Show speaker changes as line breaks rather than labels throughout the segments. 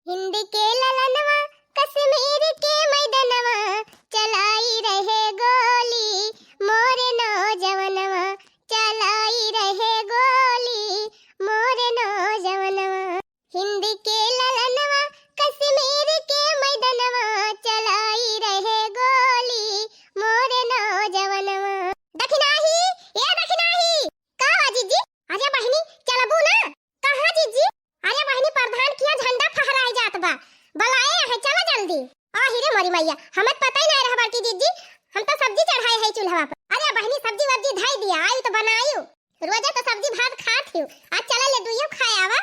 हिंद के ललनवा कश्मीर के मैदानवा चलाई रहे गोली मोरे नौजवानवा चलाई रहे गोली मोरे नौजवानवा। हिंद के ललनवा कश्मीर के मैदानवा चलाई रहे गोली मोरे नौजवानवा। दखिनाही ये दखिनाही का जीजी अरे बहनी चलबू ना कहां जीजी? अरे बहनी प्रधान किया झंडा फहराए जात बा बलाए है चला जल्दी। आ हिरे मरी मैया हमें पता ही नहीं रहा बाकी जीजी हम तो सब्जी चढ़ाए है चूल्हा पर। अरे बहनी सब्जी वब्जी धाई दिया आई तो बनायू रोजा तो सब्जी भात खात हूं आज चला ले दुइयो खाए आवा।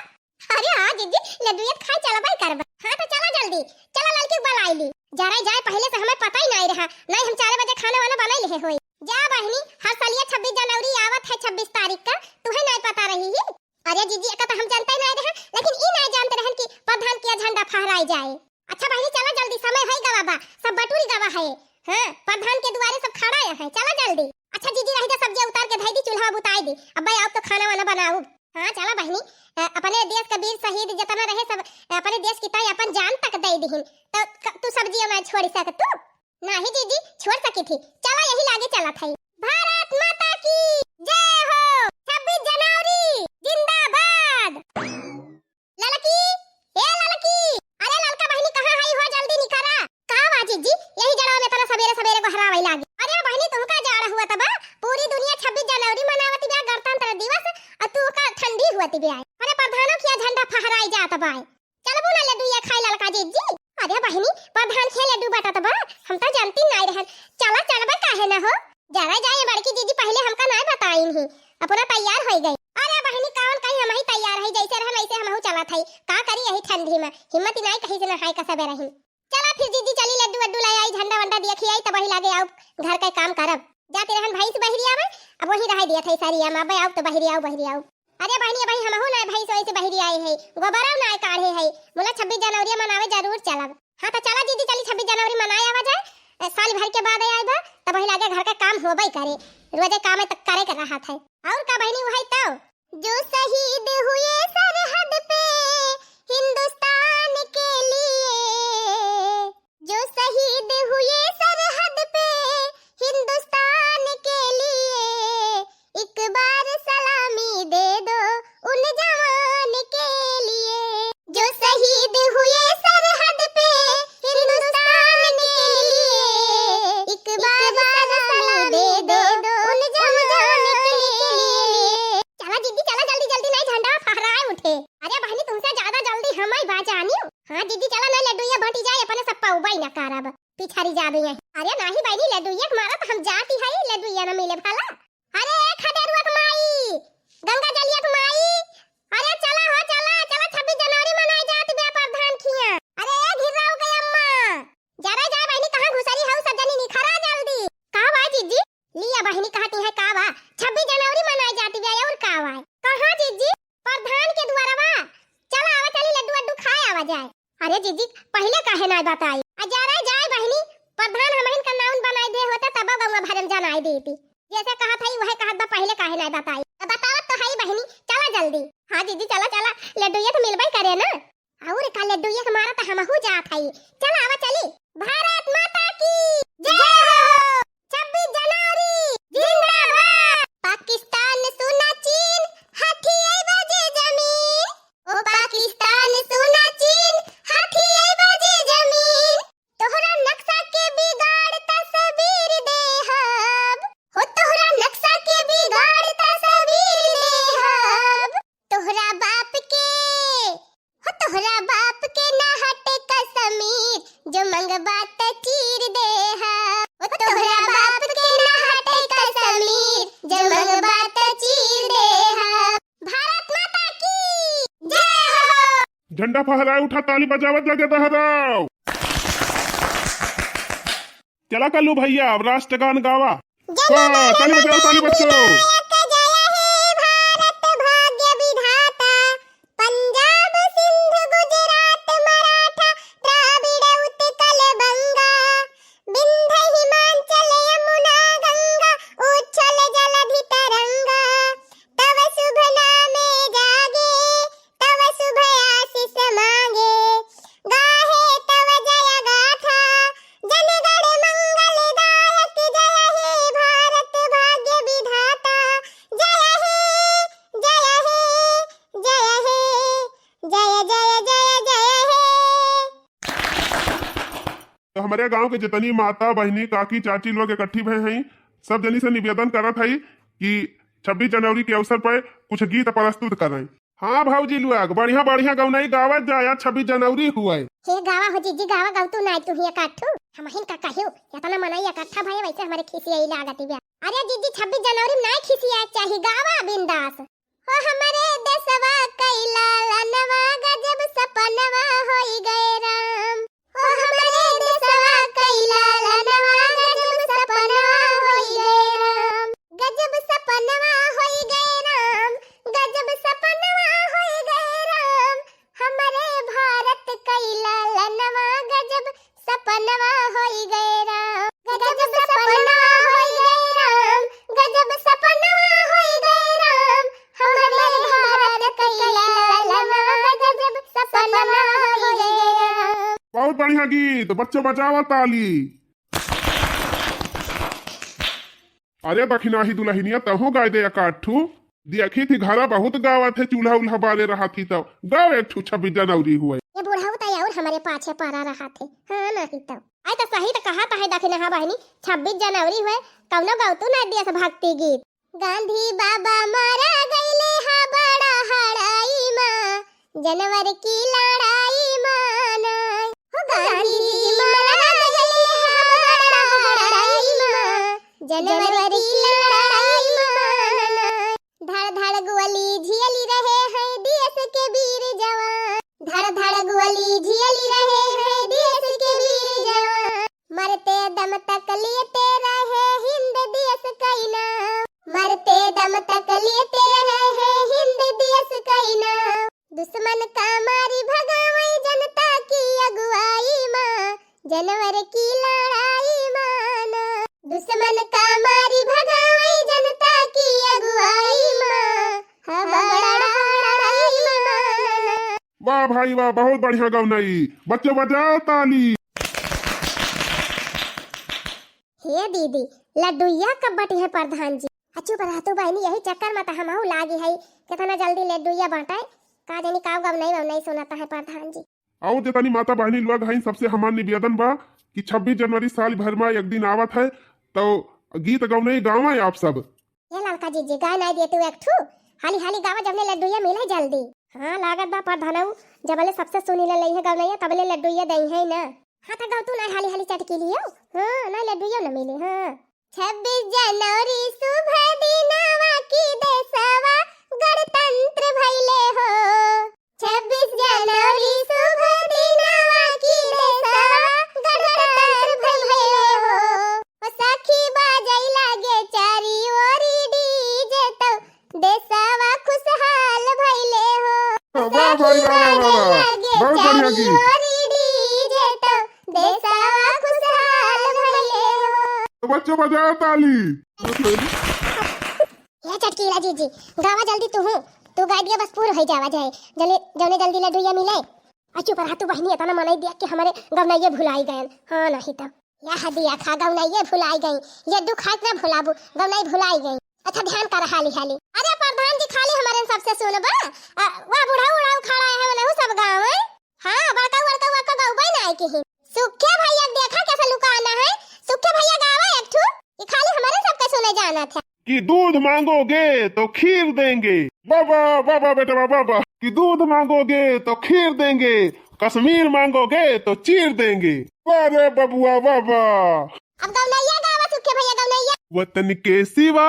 अरे हां जीजी ले दुइयो खाए चला भाई करबा। हां तो चला जल्दी चला लड़की बुलाई ली जरा जाए पहले से हमें पता ही नहीं रहा नहीं हम 4 बजे खाना वाना बना ले होई। जा बहनी हर साल ये 26 जनवरी आवत है 26 तारीख का तुम्हें नहीं पता रही है? अरे जीजी का तो हम जानते नहीं रहे लेकिन ई नहीं जानते रहन कि प्रधान किया झंडा फहराई जाए। अच्छा बहनी चला जल्दी समय है गवाबा सब बटूरी गवा है। हां प्रधान के द्वारे सब खड़ा है चला जल्दी। अच्छा जीजी रही जा सब्जी उतार के धाई दी चूल्हा बुताई दी अब भाई आप तो खाना वाना बनाओ। हां चला बहनी अपने देश का वीर शहीद जितना रहे सब अपने देश की ताई अपन जान तक दे दीहिन तो तू सब्जी में छोड़ सक तू नहीं जीजी छोड़ सकी थी। चला यही लागे चला था। भारत माता की जय हो 26 जनवरी जिंदाबाद। ललकी ए ललकी अरे ललका बहनी कहां है हो जल्दी निकरा का बाजी जी यही जड़ा में तना सवेरे सवेरे को हरावे लागे। अरे बहनी तू का जाड़ा हुआ तबा पूरी दुनिया 26 जनवरी मनावती बा गणतंत्र दिवस और तू का ठंडी हुआती बा। अरे प्रधानों किया झंडा फहराई जात बा चलबू ना ले दुइया खाई ललका जी जी। अरे बहनी प्रधान खेले डूबा तबा हम तो जानती नहीं रहन चला चलबा काहे ना हो जरा जाए बड़की जीजी पहले हमका नहीं बताई ही अपना तैयार हो गई। अरे बहनी कौन कहीं हम ही तैयार है जैसे रहन वैसे हम चला थई का करी यही ठंडी में हिम्मत नहीं कहीं से ना हाय का सबे रही। चला फिर जीजी चली लड्डू वड्डू लाई आई झंडा वंडा देखी आई तब वही लागे आओ घर का काम करब जाते रहन भाई से बहरी आवे अब वही रह दिया थई सारी हम अब आओ तो बहरी आओ। अरे बहनी भाई हम हो ना भाई सोई से बहरी आए है गोबरा ना काढ़े है बोला 26 जनवरी मनावे जरूर चलब। हां तो चला जीजी चली 26 जनवरी मनाए आवा जाए साल भर के बाद आए बा तब वही लागे घर का काम होबई करे रोजे काम तक करे कर रहा था। और का बहनी वही तो जो शहीद हुए सरहद पे हिंदुस्तान के लिए जो शहीद हुए सरहद पे हिंदुस्तान के लिए एक बार सलामी दे दो उन जवान के लिए। जो शहीद हुए सरहद पे हिंदुस्तान के लिए एक बार सलामी दे दो उन जवान के लिए। चला जीजी चला जल्दी जल्दी नहीं झंडा फहराए उठे। अरे बहनी तुमसे ज्यादा जल्दी हम ही बाजा आनी। हां जीजी चला ना लड्डूया भटी जाए अपने सब पाउबाई ना करब पिछारी जाबे है। अरे नहीं बहनी लड्डूया मारा तो हम जाती है लड्डूया ना मिले भला। अरे खदेरुआ के माई गंगा जलिया के माई अरे चला हो चला चला 26 जनवरी मनाई जाती बे प्रधान खिया। अरे घिराओ के अम्मा जरा जा बहनी कहां घुसरी है सब जनी निखरा जल्दी का बा जीजी लिया बहनी कहती है का बा 26 जनवरी मनाई जाती बे और का बा कहां जीजी प्रधान के द्वारा बा चला आवा चली लड्डू वड्डू खाए आवा जाए। अरे जीजी पहले काहे ना बताई जरा जाए बहनी प्रधान हमहिन का नाम बनाई दे होता तब गंगा भरम जनाई देती जैसे कहा था वही कहा था पहले काहे ना बताई बतावत तो है बहनी चला जल्दी। हां जीजी चला चला लड्डूया तो मिलबई करे ना और का लड्डूया हमारा तो हम हो जात है चला आवा चली। भारत माता की जय हो 26 जनवरी जिंदाबाद। पाकिस्तान सुना चीन हाथी आई बजे जमीन ओ पाकिस्तान सुना चीन हाथी आई बजे जमीन तोहरा नक्शा के बिगाड़ तस्वीर देहब हो तोहरा नक्शा के बिगाड़ तस्वीर देहब तोहरा बाप के ना हटे कश्मीर जो मंगबा त चीर देहब हो तोहरा बाप के ना हटे कश्मीर जो मंगबा त चीर देहब। भारत माता की जय हो।
झंडा फहराए उठा ताली बजावत लगे दोहराओ। चला कल्लू भैया अब राष्ट्रगान गावा। ताली बजाओ ताली बजाओ। तो हमारे गांव के जितनी माता बहनी काकी चाची लोग इकट्ठी भय हैं, सब जनी से निवेदन करत है कि 26 जनवरी के अवसर पर कुछ गीत प्रस्तुत करें। हाँ भाऊजी लोग बढ़िया बढ़िया गौनाई गावत जाया, 26 जनवरी हुआ है।
हे गावा हो जीजी गावा गाव तू नाय तू ही काठू हम हिन का कहियो यातना मनाई इकट्ठा भय वैसे हमारे खिसी आई लागती बे। अरे जीजी 26 जनवरी में नाय खिसी आए चाही गावा बिंदास हो हमारे देशवा कैला लनवा गजब सपनवा होई गए राम हो हमारे देशवा कैला लनवा गजब सपनवा होई गए राम गजब सपनवा होई गए राम गजब सपनवा होई गए राम हमारे भारत कैला लनवा गजब सपनवा होई गए राम गजब सपनवा होई गए राम गजब सपनवा होई गए राम हमारे भारत कैला लनवा गजब सपनवा होई गए राम।
बहुत बढ़िया गीत, बच्चों बजावा ताली। अरे बखिनाही दुल्हनिया तहु गाय दे काठू देखी थी घरा बहुत गावा थे, चूल्हा उल्हा बाले रहा थी तब गाँव एक 26 जनवरी हुए।
ये बूढ़ा होता और हमारे पाछे पड़ा रहा थे। हाँ नहीं तो आई तो सही तो कहा था दखिन हाँ बहनी 26 जनवरी हुए कौनो गावतू ना दिया से भक्ति गीत। गांधी बाबा मारा गईले हा बड़ा हड़ाई माँ जनवरी की लड़ाई मानाई हो गांधी जी मारा गईले हा बड़ा हड़ाई माँ जनवरी की लड़ाई मानाई धड़ धड़ गोली झियली रहे हैं देश के वीर जवान धड़ धड़ गोली झियली रहे हैं देश के वीर जवान मरते दम तक लेते रहे हिंद देश कई नाम मरते दम तक लेते रहे हैं हिंद देश कई नाम दुश्मन का मारी भगावई जनता की अगुवाई माँ जनवरी की लड़ाई माना दुश्मन का मारी भगावई जनता की अगुवाई माँ बड़ा लड़ाई माना।
वाह भाई वाह, बहुत बढ़िया गौनाई, बच्चों बजाओ ताली।
हे दीदी लड्डूया कब बटी है प्रधान जी अच्छू पर हाथू बहनी यही चक्कर में तो हमहू लागी है कितना जल्दी लड्डूया बांटाए का जानी का गम नहीं सुनाता है प्रधान जी।
और जितनी माता बहनी लोग हैं सबसे हमार निवेदन बा कि 26 जनवरी साल भर में एक दिन आवत है तो गीत गौनाई गावा आप सब।
ये लड़का जीजी गाय नहीं देते एक ठू हाली हाली गावा जबले लड्डूया मिले जल्दी। हाँ लागत बा प्रधानऊ जबले सबसे सुनी ले लई है गौनाई तबले लड्डूया दई है ना। हाँ तो गाव तू ना हाली हाली चटकी लियो। हाँ ना लड्डूया न मिले। हाँ 26 जनवरी शुभ दिनवा की देशवा गणतंत्र भइले हो 26 जनवरी शुभ दिनवा की देशवा गणतंत्र भइले हो ओ सखी बाजै लागे चारी ओरी डीजे तो देशवा खुशहाल भइले हो
वाह भाई वाह वाह वाह, बहुत बढ़िया गीत। तो बच्चों बजाओ ताली।
ये चटकीला जीजी गावा जल्दी तू गाय दिया बस पूरा हो जावा जाए जले जौने जल्दी लड्डूया मिले अच्छू पर हाथू बहनी तना मनाई दिया कि हमारे गवनाइये भुलाई गए। हाँ नहीं तो या हदिया खा गवनाइये भुलाई गई ये दुख खात ना भुलाबू गवनाई भुलाई गई। अच्छा ध्यान कर हाली हाली। अरे प्रधान जी खाली हमारे सबसे सुनबा वाह बुढ़ा उड़ाऊ खड़ा है वो सब गाँव है। हाँ बड़का गाँव बन आए कि सुखे भैया देखा कैसे लुकाना है सुखे भैया गावा एक ठू ये खाली हमारे सबका सुने जाना था
कि दूध मांगोगे तो खीर देंगे। बाबा बाबा बेटा बाबा कि दूध मांगोगे तो खीर देंगे कश्मीर मांगोगे तो चीर देंगे। अरे बबुआ बाबा
अब गवनाइया गावा सुखे भैया गवनाइया।
वतन के सिवा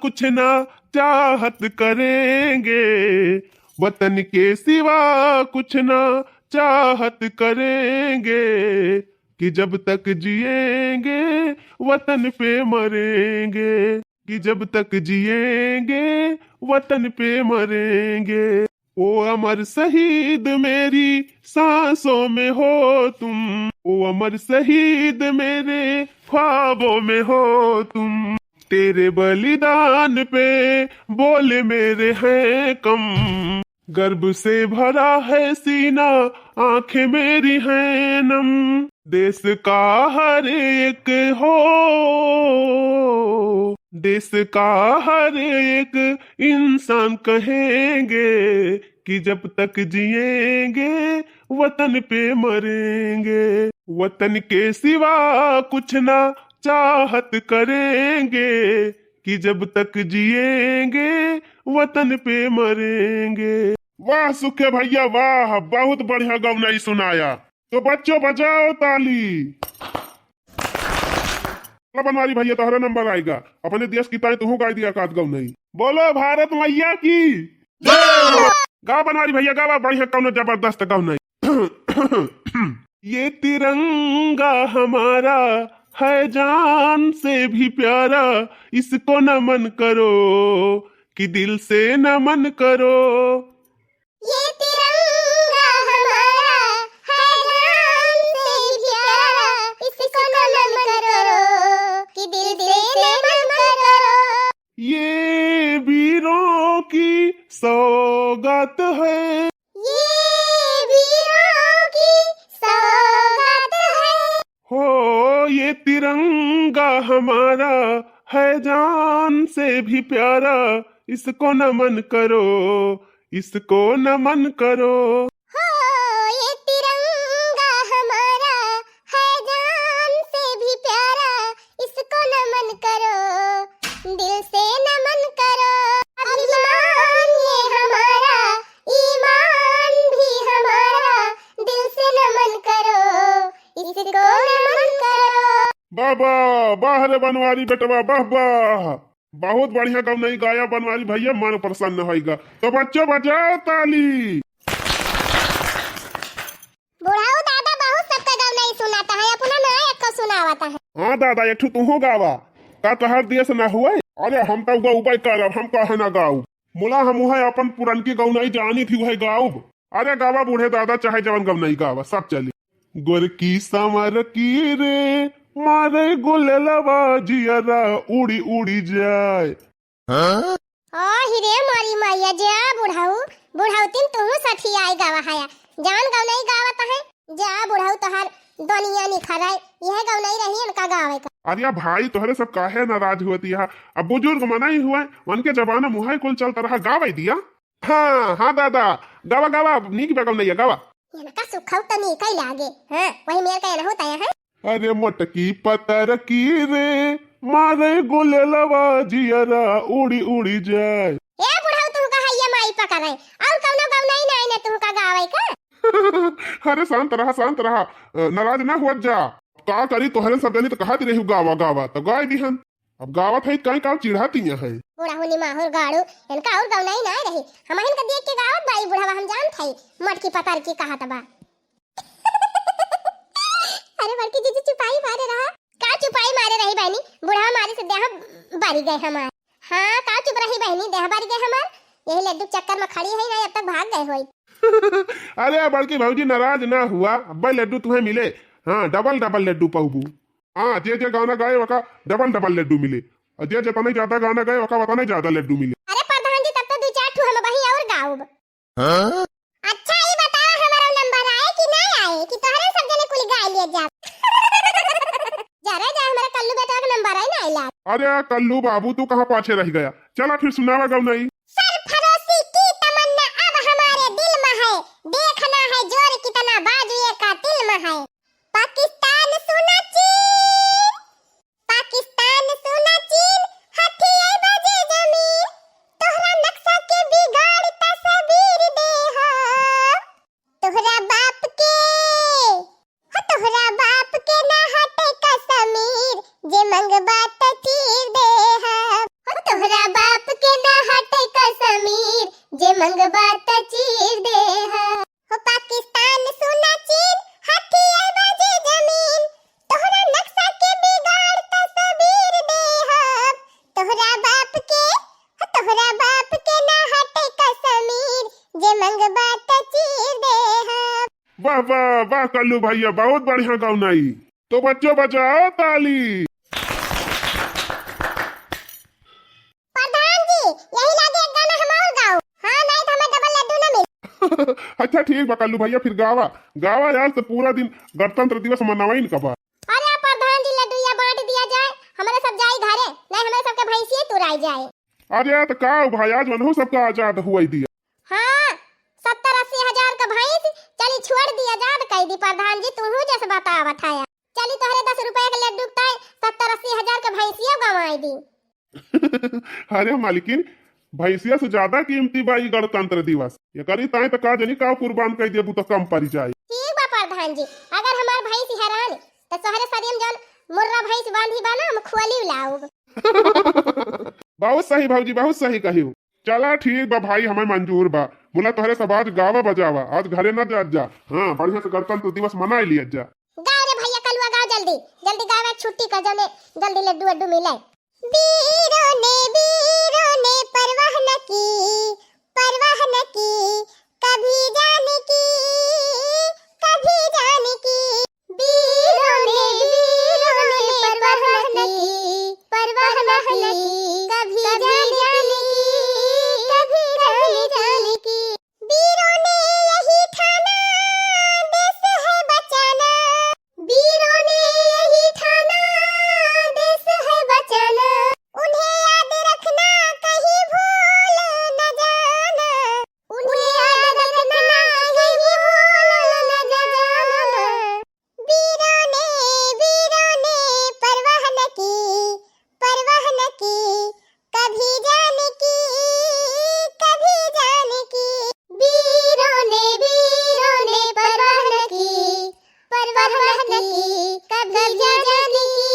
कुछ ना चाहत करेंगे वतन के सिवा कुछ ना चाहत करेंगे कि जब तक जिएंगे वतन पे मरेंगे कि जब तक जिएंगे वतन पे मरेंगे। ओ अमर शहीद मेरी सांसों में हो तुम ओ अमर शहीद मेरे ख्वाबों में हो तुम तेरे बलिदान पे बोले मेरे हैं कम गर्व से भरा है सीना आंखें मेरी हैं नम देश का हर एक हो देश का हर एक इंसान कहेंगे कि जब तक जिएंगे वतन पे मरेंगे, वतन के सिवा कुछ ना चाहत करेंगे, कि जब तक जिएंगे वतन पे मरेंगे। वाह सुखे भैया वाह, बहुत बढ़िया गवनाई सुनाया। तो बच्चों बजाओ ताली। बनवारी भैया तोहरा नंबर आएगा। अपने देश की ताई तू गाय दिया कात गवनाई। बोलो भारत मैया की गाँव बनवारी भैया गावा बढ़िया कौन जबरदस्त गवनाई। ये तिरंगा हमारा है जान से भी प्यारा, इसको नमन करो कि दिल से नमन करो।
ये तिरंगा हमारा है जान से भी प्यारा, इसको नमन करो कि दिल से नमन करो।
ये वीरों की सौगात है,
ये वीरों की सौगात है।
हो ये तिरंगा हमारा है जान से भी प्यारा, इसको नमन करो, इसको नमन करो।
हो ये तिरंगा हमारा है जान से भी प्यारा, इसको नमन करो, दिल से नमन करो। अभिमान ये हमारा, ईमान भी हमारा, दिल से नमन करो, इसको नमन करो।
बाबा बाह रे बनवारी बेटवा वाह वाह, बहुत बढ़िया गवनाई गाया बनवारी भैया, मन प्रसन्न होएगा। तो बच्चों बजाओ ताली।
बुढ़ाऊ दादा बहुत सबका गवनाई सुनाता है, अपना नया एक को सुनावता है।
हाँ दादा एक तू गावा का तहर देश ना हुआ। अरे हम तो गौबे करब, हम कहे ना गाऊ। मुला हम है अपन पुरनकी गवनाई जानी थी वह गाऊ। अरे गावा बूढ़े दादा चाहे जवन गवनाई गावा सब चली। गोरकी समर की रे मारे गुललवा जियरा उड़ी उड़ी जाए।
हिरे मारी मैया जा बुढ़ाऊ, बुढ़ाऊ तीन तू सठी आई गावा हाया जान गवनाई गावत है। जा बुढ़ाऊ तोहर दुनिया निखराय, यह गवनाई रही उनका गावे का।
अरे भाई तोहरे सब काहे नाराज हुआ। अब बुजुर्ग मना ही हुआ, उनके जमाना मुहाई कुल चलता रहा गावे दिया। हाँ हाँ दादा गावा गावा नीक बेगम नहीं गावा।
इनका सुखाव तो नी कई लागे। हां वही मेरे का होता है।
अरे मोटकी पतर की रे मारे गुललवा जियरा उड़ी उड़ी जाए।
ए बुढ़ाऊ तू का हैया माई पकड़े और कौनो गवनाई नहीं ने तू का गावे का।
अरे शांत रहा नाराज ना हुआ जा। का करी तोहरे सब जनी तो कहती रही गावा गावा तो गाय दिहन। अब गावत है कहीं का चिढ़ाती है।
बुढ़ाऊ नि माहुर गाड़ू इनका और गवनाई ना रही, हम इनका देख के गावत बाई बुढ़ावा हम जान थई मटकी पतर की कहत बा। अरे बड़की जीजी चुपाई मारे रहा का, चुपाई मारे रही बहनी। बुढ़ावा मारे से देह बारी गए हमार। हां का चुप रही बहनी, देह बारी गए हमार। यही लड्डू चक्कर में खड़ी है ना, अब तक भाग गए होई।
अरे बड़की भौजी नाराज ना हुआ, अब लड्डू तुम्हें मिले। हाँ डबल डबल लड्डू पाऊबू। हाँ जे जे गाना गाए वका डबल डबल लड्डू मिले, और जे जे तने ज्यादा गाना गाए वका बताने ज्यादा लड्डू मिले।
अरे प्रधान जी तब तो दो चार ठू हम वही और गाऊब। अच्छा ये बताओ हमारा नंबर आए कि नहीं आए, कि तोहरे सब जने कुल गा लिए जा। जरा जा हमारा कल्लू बेटा का नंबर आए ना आइला।
अरे कल्लू बाबू तू कहाँ पाछे रह गया, चला फिर सुनावा गवनाई।
सरफरोशी की तमन्ना अब हमारे दिल में है, देखना है जोर कितना बाजुए का तिल में है। पाकिस्तान सुना चीन, पाकिस्तान सुना चीन, हथियार बजे जमीन, तोहरा नक्शा के बिगाड़ तस्वीर दे हा। तोहरा बाप के ना हटे कश्मीर, जे मंगबा त चीर दे हा। तोहरा बाप के ना हटे कश्मीर, जे मंगबा त चीर दे हा। पाकिस्तान सुना चीन, हथियार बजे जमीन, तोहरा नक्शा के बिगाड़ तस्वीर दे हा। तोहरा बाप के ना हटे कश्मीर, जे मंगबा त चीर दे हा।
वाह वाह वाह कल्लू भैया बहुत बढ़िया गवनाई। तो बच्चों बजाओ ताली।
प्रधान जी यही लागे एक गाना हम और गाओ। हां नहीं तो हमें डबल लड्डू ना मिल।
अच्छा ठीक बा कल्लू भैया फिर गावा गावा यार, तो पूरा दिन गणतंत्र दिवस मनावाई न कबा।
अरे प्रधान जी लड्डू या बांट दिया जाए, हमारे सब जाई घरे, नहीं हमारे सबके भैंसिए तुराई जाए।
अरे तो का भाई आज मनहु सबका आजाद हुआ दिया।
हाँ 70-80 हजार का भैंस चली छोड़ दिया जाद कह दी प्रधान जी तू जैसे बतावत है चली तोहरे 10 रुपए के लड्डू ताई 70-80 हजार के भैंसिया गंवाई दी।
अरे मालिकिन भैंसिया से ज्यादा कीमती बा ई गणतंत्र दिवस ये करी ताई तो का जनी का कुर्बान कर देबू तो कम पड़ जाए।
ठीक बा प्रधान जी अगर हमार भैंस हैरान तो शहरे सरियम जन मुर्रा भैंस बांधी बा ना हम खुअली लाऊब।
बहुत सही भाऊजी बहुत सही कहियो। चला ठीक बा भाई हमें मंजूर बा बोला तोहरे सब आज गावा बजावा आज घरे न जा। हाँ बढ़िया से गणतंत्र दिवस मना लिया जा।
गाँव रे भैया कलुआ गाँव जल्दी जल्दी गाँव छुट्टी कर जाने जल्दी लड्डू वड्डू मिले। वीरों ने परवाह न की कभी जाने की वीरों ने परवाह न की कभी जाने की वीरों ने यही ठाना देश है बचाना वीरों ने यही ठाना देश है बचाना उन्हें याद रखना कहीं भूल न जाना उन्हें याद रखना कहीं भूल न जाना वीरों ने परवाह न की कभी जाने की वीरों ने परवाह न की कभी जाने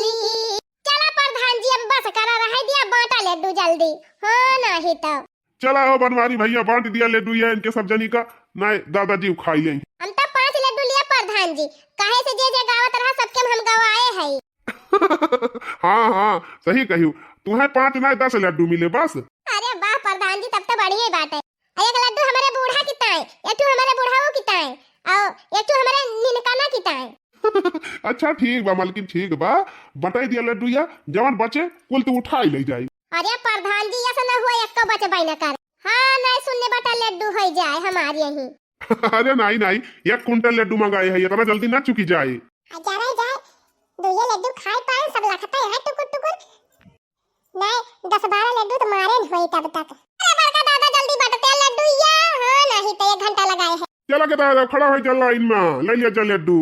की। चला प्रधान जी अब बस करा रहा दिया बांटा लड्डू जल्दी हाँ नहीं तो
चला हो बनवारी भैया बांट दिया लड्डू ये इनके सब जनी का नहीं दादाजी खाई लेंगे।
हम तो 5 लड्डू लिया प्रधान जी काहे से जे गावत रहा सबके हम गवाए है।
हाँ सही कहियो तुम्हें 5 नहीं 10 लड्डू मिले बस।
अरे वाह प्रधान जी तब तो बढ़िया बात है। एक लड्डू हमारे बूढ़ा की ताए एक हमारे बुढ़ाओ की ताए और एक हमारे निनकाना की ताए।
अच्छा ठीक बा मालकिन ठीक बा बटाई दिया लड्डू या जवान बचे कुल तू उठाई ले जाई।
अरे प्रधान जी ऐसा न हुआ एक बचे बाई न कर हाँ नहीं सुनने बटा लड्डू हो जाए हमारे यहीं।
अरे नहीं 1 कुंटल लड्डू मंगाए है इतना जल्दी ना चुकी जाए।
जाए दो ये लड्डू खाए पाए सब लखता है टुकुर नहीं 10-12 लड्डू तो मारे न होई तब तक। अरे बड़का दादा जल्दी बटते लड्डू या हाँ नहीं तो 1 घंटा लगाए है।
चला के दादा खड़ा हो चल लाइन में ले लिया चल लड्डू।